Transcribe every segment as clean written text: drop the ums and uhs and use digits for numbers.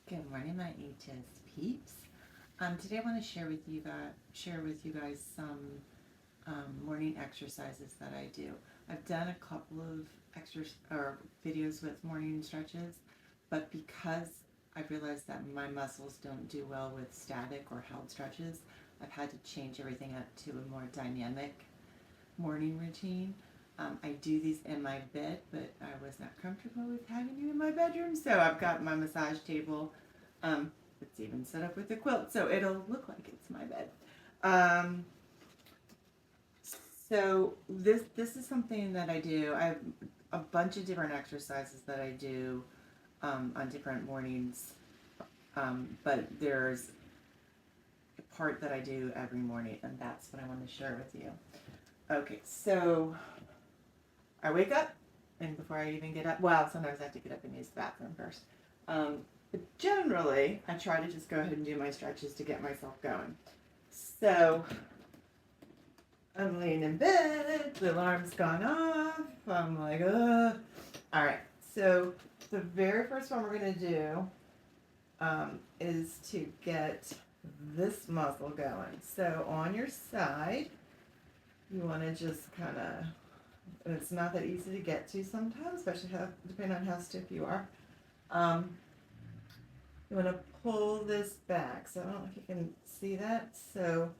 Good morning, my HS peeps. Today I want to share with you guys some morning exercises that I do. I've done a couple of videos with morning stretches, but because I've realized that my muscles don't do well with static or held stretches, I've had to change everything up to a more dynamic morning routine. I do these in my bed, but I was not comfortable with having you in my bedroom, so I've got my massage table. It's even set up with a quilt, so it'll look like it's my bed. Um, so this is something that I do. I have a bunch of different exercises that I do on different mornings, but there's a part that I do every morning, and that's what I want to share with you. Okay, so I wake up, and before I even get up, well, sometimes I have to get up and use the bathroom first. But generally, I try to just go ahead and do my stretches to get myself going. So I'm laying in bed, the alarm's gone off, I'm like, ugh. All right, so the very first one we're going to do is to get this muscle going. So on your side, you want to just kind of, and it's not that easy to get to sometimes, especially depending on how stiff you are. You want to pull this back. So I don't know if you can see that. So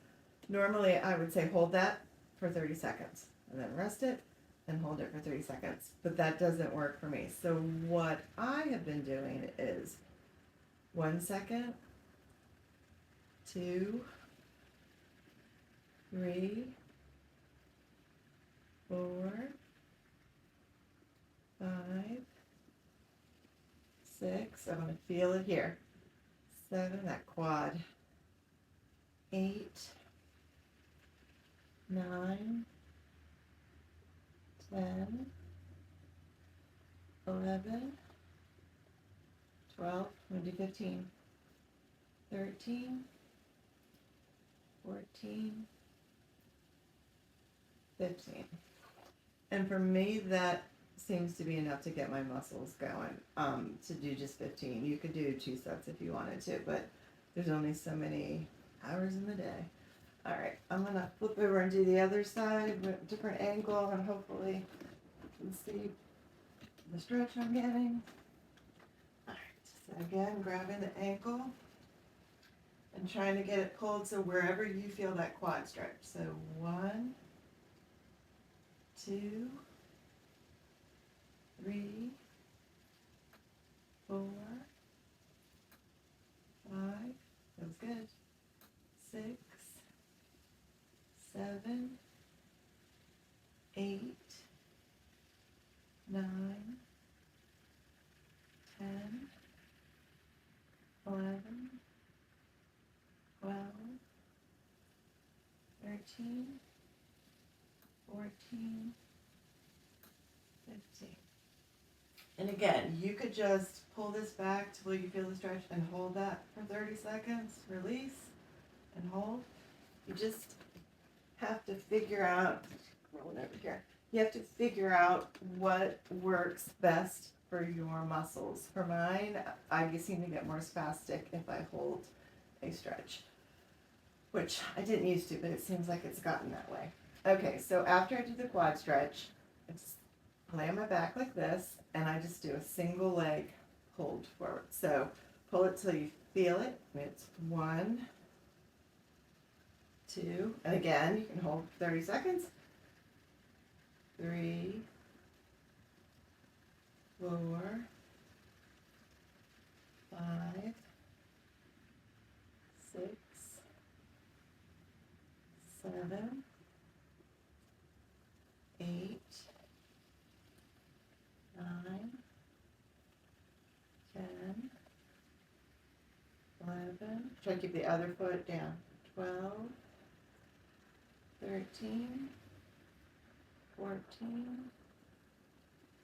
normally I would say hold that for 30 seconds and then rest it and hold it for 30 seconds. But that doesn't work for me. So what I have been doing is 1 second, 2, 3, 4, 5, 6. I'm going to feel it here. 7, that quad. 8, 9, 10, 11, 12, I'm going to do 15, 13, 14, 15. And for me, that seems to be enough to get my muscles going, to do just 15. You could do 2 sets if you wanted to, but there's only so many hours in the day. All right, I'm going to flip over and do the other side with a different angle, and hopefully you can see the stretch I'm getting. All right, so again, grabbing the ankle and trying to get it pulled so wherever you feel that quad stretch. So 1, 2, 3, 4, 5, feels good, 6, 7, 8, 9, 10, 11, 12, 13, 14, 15. And again, you could just pull this back till you feel the stretch and hold that for 30 seconds, release, and hold. You just have to figure out, rolling over here, you have to figure out what works best for your muscles. For mine, I seem to get more spastic if I hold a stretch, which I didn't used to, but it seems like it's gotten that way. Okay, so after I do the quad stretch, I just lay on my back like this, and I just do a single leg hold forward. So pull it till you feel it. It's 1, 2, and again, you can hold 30 seconds. 3, 4, 5, 6, 7, 8, 9, 10, 11. Try to keep the other foot down. 12, 13, 14,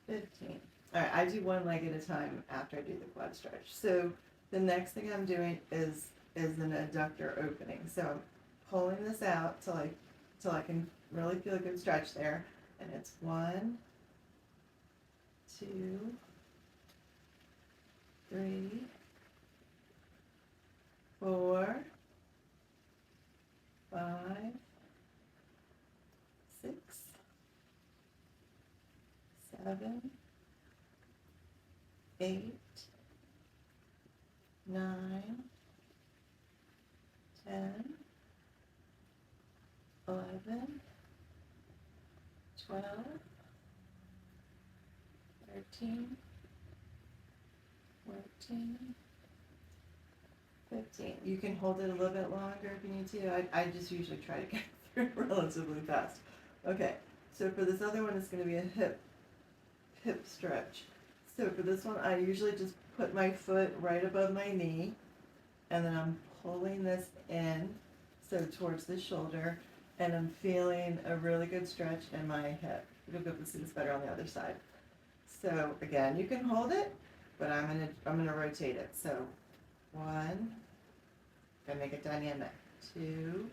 15. All right, I do one leg at a time after I do the quad stretch. So the next thing I'm doing is an adductor opening. So I'm pulling this out till I can really feel a good stretch there. And it's 1, 2, 3, 8, 9, 10, 11, 12, 13, 14, 15. You can hold it a little bit longer if you need to. I just usually try to get through relatively fast. Okay, so for this other one, it's going to be a hip stretch. So for this one, I usually just put my foot right above my knee, and then I'm pulling this in, so towards the shoulder, and I'm feeling a really good stretch in my hip. You'll be able to see this better on the other side. So again, you can hold it, but I'm gonna rotate it. So 1, gonna make it dynamic. 2,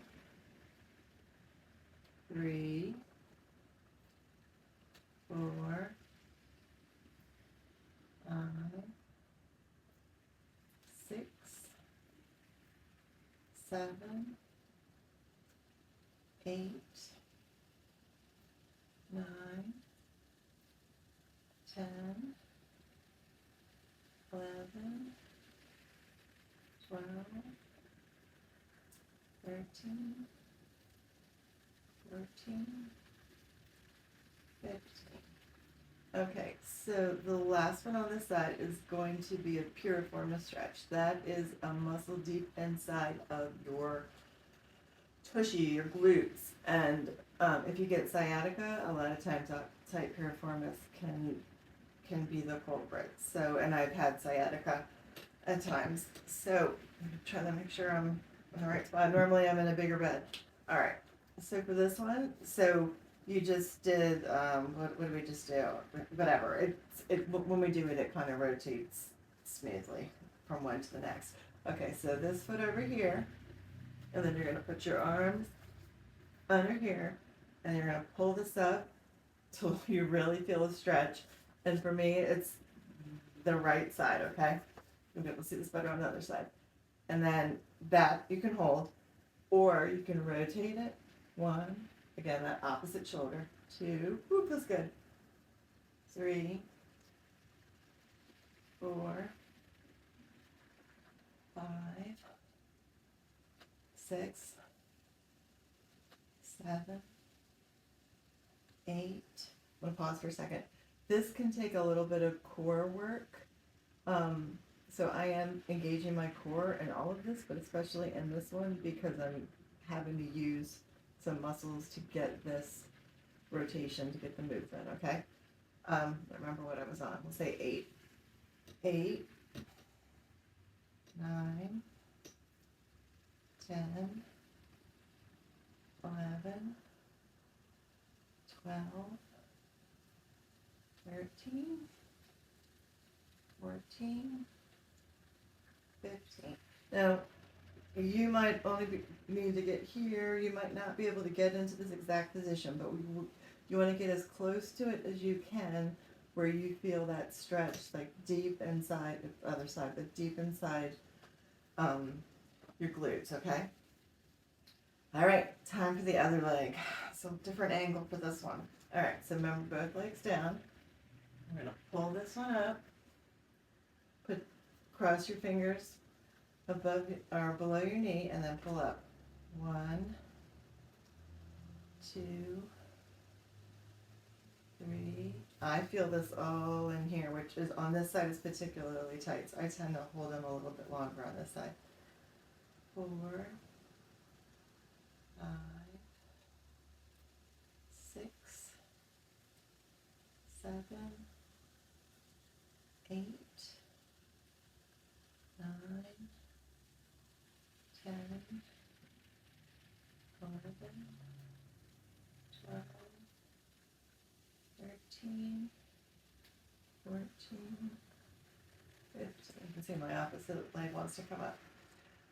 3, 4, 5, 6, 7, 8, 9, 10, 11, 12, 13, 14, 15. Okay, so the last one on this side is going to be a piriformis stretch. That is a muscle deep inside of your tushy, your glutes, and if you get sciatica, a lot of times tight piriformis can be the culprit. So, and I've had sciatica at times. So I'm trying to make sure I'm in the right spot. Normally I'm in a bigger bed. All right. So for this one, so you just did what did we just do? Whatever. When we do it, it kind of rotates smoothly from one to the next. Okay. So this foot over here, and then you're gonna put your arms under here, and you're gonna pull this up till you really feel a stretch. And for me, it's the right side. Okay. You'll be able to see this better on the other side. And then that you can hold, or you can rotate it. 1, again, that opposite shoulder. 2, whoop, that's good. 3, 4, 5, 6, 7, 8. I'm gonna pause for a second. This can take a little bit of core work. So I am engaging my core in all of this, but especially in this one because I'm having to use some muscles to get this rotation, to get the movement, okay? I remember what I was on. We'll say 8. 8, 9, 10, 11, 12, 13, 14, 15. Now, you might only need to get here. You might not be able to get into this exact position, but you want to get as close to it as you can where you feel that stretch, like deep inside, the other side, but deep inside your glutes, okay? All right, time for the other leg. So different angle for this one. All right, so remember both legs down. We're going to pull this one up. Cross your fingers above or below your knee and then pull up. 1, 2, 3. I feel this all in here, which is on this side is particularly tight. So I tend to hold them a little bit longer on this side. 4, 5, 6, 7, 8, 9, 10, 11, 12, 13, 14, 15. You can see my opposite leg wants to come up.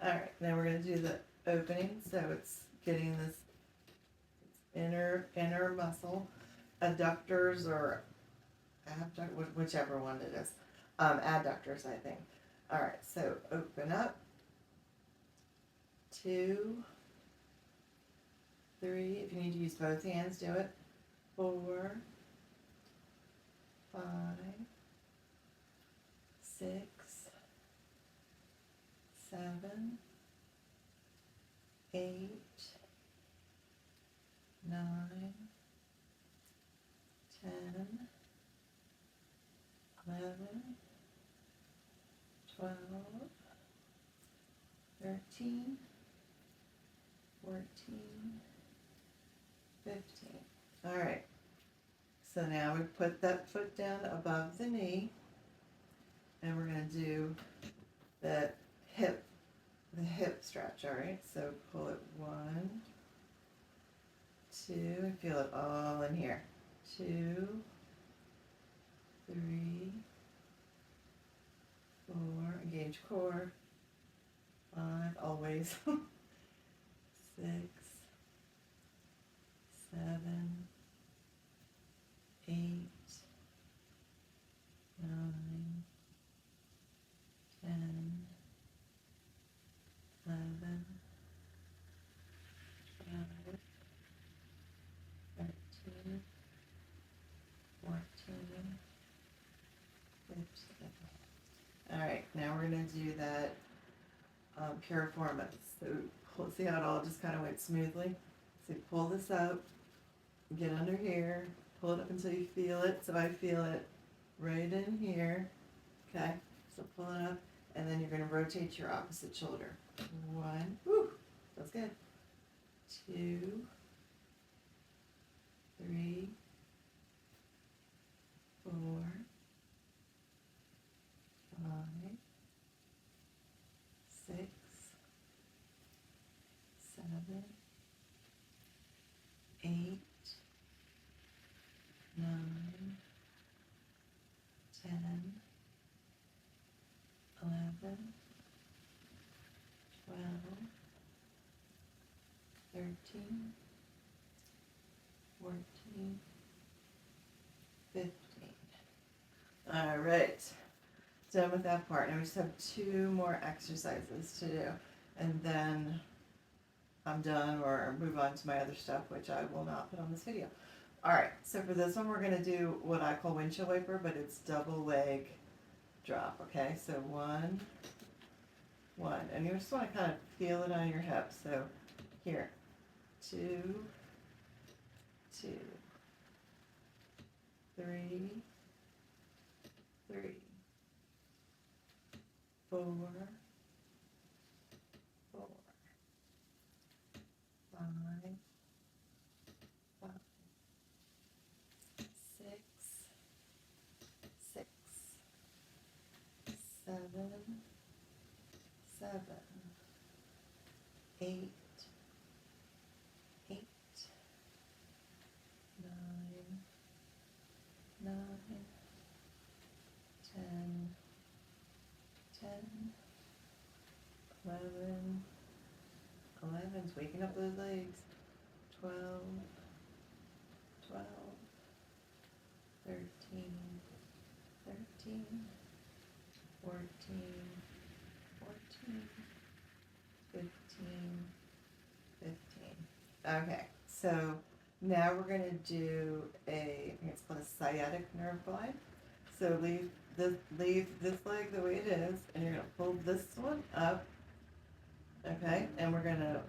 All right, now we're going to do the opening. So it's getting this inner muscle, adductors or abductors, whichever one it is. Adductors, I think. All right, so open up. 2, 3. If you need to use both hands, do it. 4, 5, 6, 7, 8, 9, 10, 11, 12, 13, 14, 15. All right. So now we put that foot down above the knee, and we're going to do the hip stretch. All right. So pull it 1, 2, and feel it all in here. 2, 3, 4. Engage core. 5. Always. 6, 7, 8, 9, 10, 11, 12, 13, 14, 15. All right, now we're going to do that piriformis. So see how it all just kind of went smoothly? So pull this up, get under here, pull it up until you feel it. So I feel it right in here. Okay, so pull it up, and then you're going to rotate your opposite shoulder. 1, woo, that's good. 2, 3, 4, 5, 6, 7, 8, 9, 10, 11, 12, 13, 14, 15. All right, done with that part. Now we just have 2 more exercises to do, and then I'm done, or move on to my other stuff, which I will not put on this video. All right, so for this one, we're going to do what I call windshield wiper, but it's double leg drop, okay? So 1, 1, and you just want to kind of feel it on your hip. So here, 2, 2, 3, 3, 4, 4, 5, 5, 6, 6, 7, 7, 8, 8, 9, 9, 10, 10, 11, 11's waking up those legs. 12, 12, 13, 13, 14, 14, 15, 15. Okay, so now we're going to do I think it's called a sciatic nerve glide. So leave this leg the way it is, and you're going to pull this one up, okay? And we're going to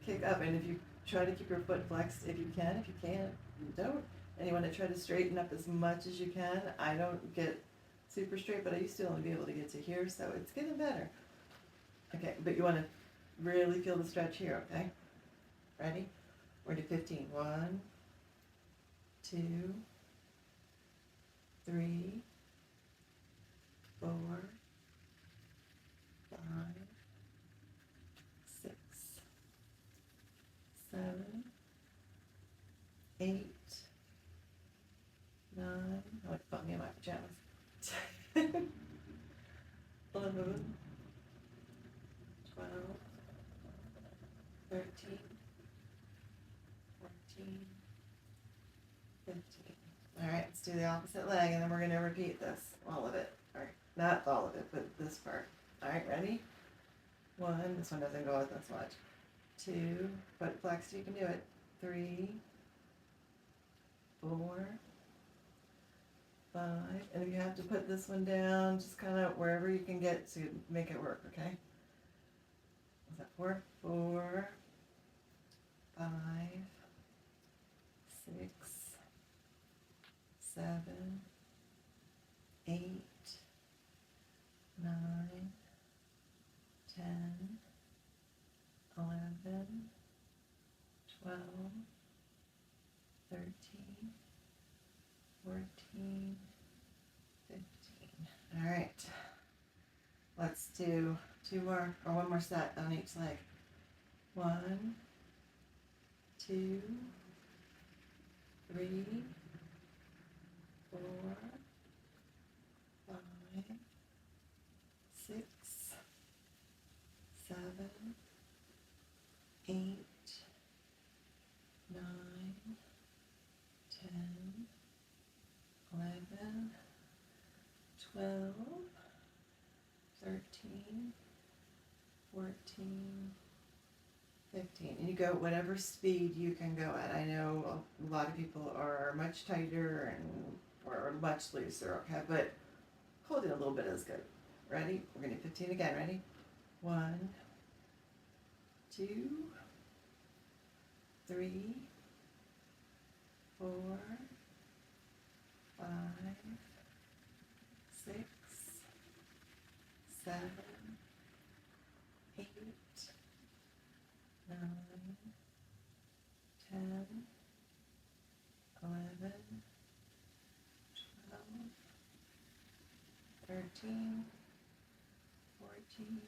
kick up, and if you try to keep your foot flexed, if you can. If you can't, you don't. And you want to try to straighten up as much as you can. I don't get super straight, but I used to only be able to get to here, so it's getting better. Okay, but you want to really feel the stretch here, okay? Ready? We're going to do 15. 1, 2, 3, 4, 5, 6, 7, 8, 9. I like to put me in my pajamas. 11, 12, 13, 14, 15. All right, let's do the opposite leg, and then we're going to repeat this, all of it. All right, not all of it, but this part. All right, ready? 1, this one doesn't go with us much. 2, foot flexed, you can do it. 3, 4, 5. And if you have to put this one down, just kind of wherever you can get to make it work, okay? Is that 4? 4, 5, 6, 7, 8, 9, 10, 11, 12, 13, 14, 15. All right. Let's do 2 more, or 1 more set on each leg. 1, 2, 3, 4, 5, 6, 7, 8, 9, 10, 11, 12, 13, 14, 15. And you go whatever speed you can go at. I know a lot of people are much tighter and or much looser, okay? But holding a little bit is good. Ready? We're gonna do 15 again. Ready? 1, 2, 3, 4, 5, 6, 7, 8, 9, 10, 11, 12, 13, 14,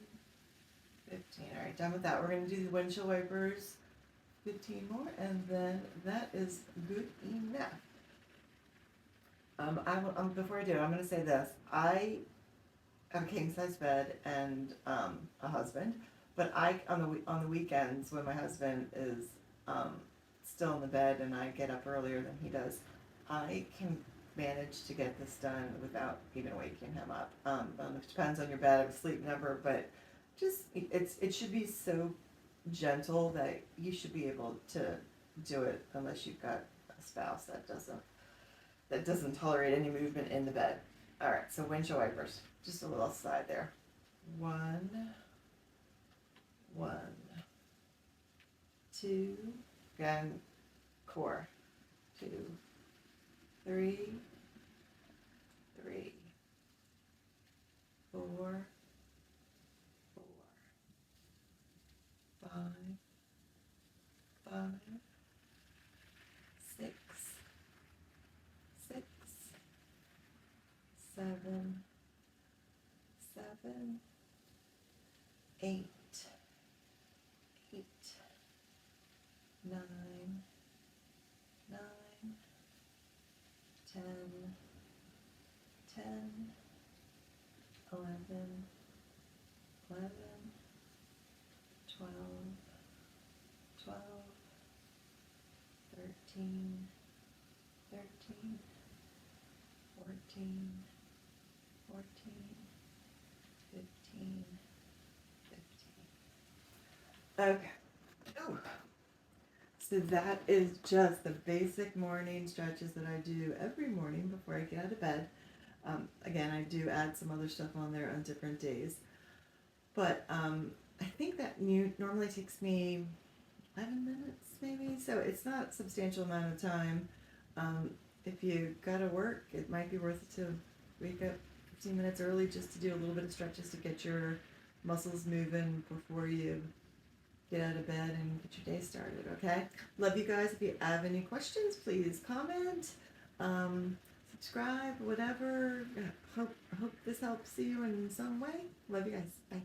15. All right, done with that. We're going to do the windshield wipers 15 more, and then that is good enough. Before I do, I'm going to say this. I have a king size bed and a husband, but I on the weekends when my husband is still in the bed and I get up earlier than he does, I can manage to get this done without even waking him up. It depends on your bed, I have a sleep number, but just it should be so gentle that you should be able to do it unless you've got a spouse that doesn't tolerate any movement in the bed. All right, so windshield wipers, just a little side there. 1, 2, again, core. 2, 3, 4, 5, 6, 7, 8, 9, 10, 11, 12, 13, 14, 15. Okay. Ooh. So that is just the basic morning stretches that I do every morning before I get out of bed. Again, I do add some other stuff on there on different days. But I think that normally takes me 11 minutes maybe. So it's not a substantial amount of time. If you gotta work, it might be worth it to wake up 15 minutes early just to do a little bit of stretches to get your muscles moving before you get out of bed and get your day started, okay? Love you guys. If you have any questions, please comment, subscribe, whatever. Hope this helps you in some way. Love you guys. Bye.